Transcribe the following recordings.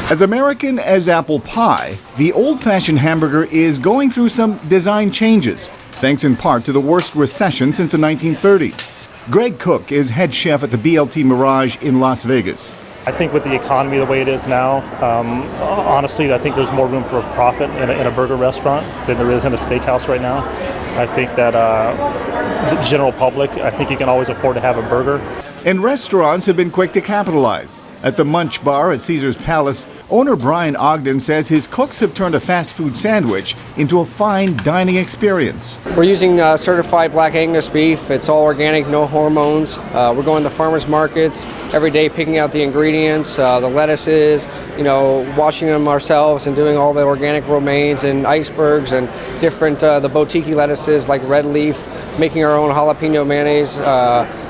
As American as apple pie, the old-fashioned hamburger is going through some design changes, thanks in part to the worst recession since the 1930s. Greg Cook is head chef at the BLT Mirage in Las Vegas. I think with the economy the way it is now, honestly, I think there's more room for profit in a burger restaurant than there is in a steakhouse right now. I think that the general public, I think you can always afford to have a burger. And restaurants have been quick to capitalize. At the Munch Bar at Caesar's Palace, owner Brian Ogden says his cooks have turned a fast food sandwich into a fine dining experience. We're using certified black Angus beef. It's all organic, no hormones. We're going to farmers markets every day, picking out the ingredients, the lettuces, washing them ourselves and doing all the organic romaines and icebergs and different, the boutique lettuces like red leaf, making our own jalapeno mayonnaise,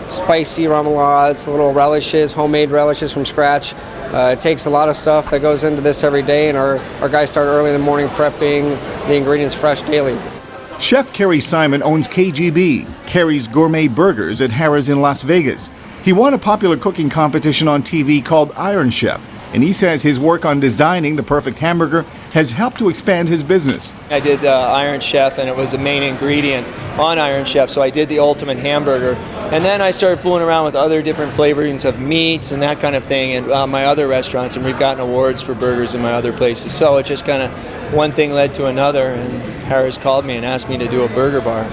spicy remoulades, little relishes, homemade relishes from scratch. It takes a lot of stuff that goes into this every day, and our guys start early in the morning prepping the ingredients fresh daily. Chef Kerry Simon owns KGB, Kerry's Gourmet Burgers at Harrah's in Las Vegas. He won a popular cooking competition on TV called Iron Chef, and he says his work on designing the perfect hamburger has helped to expand his business. I did Iron Chef, and it was a main ingredient on Iron Chef, so I did the ultimate hamburger. And then I started fooling around with other different flavorings of meats and that kind of thing in my other restaurants, and we've gotten awards for burgers in my other places. So it just kind of one thing led to another, and Harrah's called me and asked me to do a burger bar.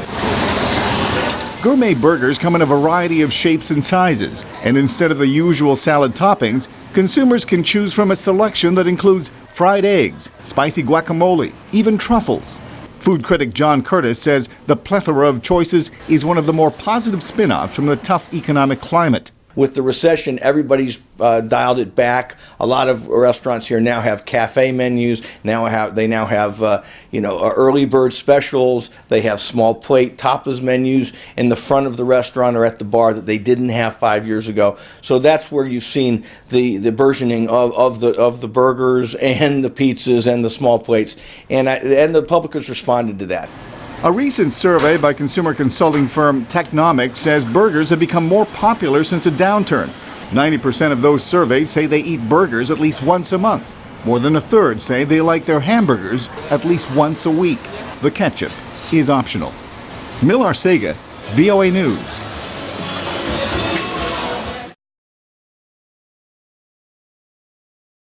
Gourmet burgers come in a variety of shapes and sizes, and instead of the usual salad toppings, consumers can choose from a selection that includes fried eggs, spicy guacamole, even truffles. Food critic John Curtis says the plethora of choices is one of the more positive spin-offs from the tough economic climate. With the recession, everybody's dialed it back. A lot of restaurants here now have cafe menus. They now have early bird specials. They have small plate tapas menus in the front of the restaurant or at the bar that they didn't have 5 years ago. So that's where you've seen the burgeoning of the burgers and the pizzas and the small plates, and the public has responded to that. A recent survey by consumer consulting firm Technomic says burgers have become more popular since the downturn. 90% of those surveyed say they eat burgers at least once a month. More than a third say they like their hamburgers at least once a week. The ketchup is optional. Mil Arcega, VOA News.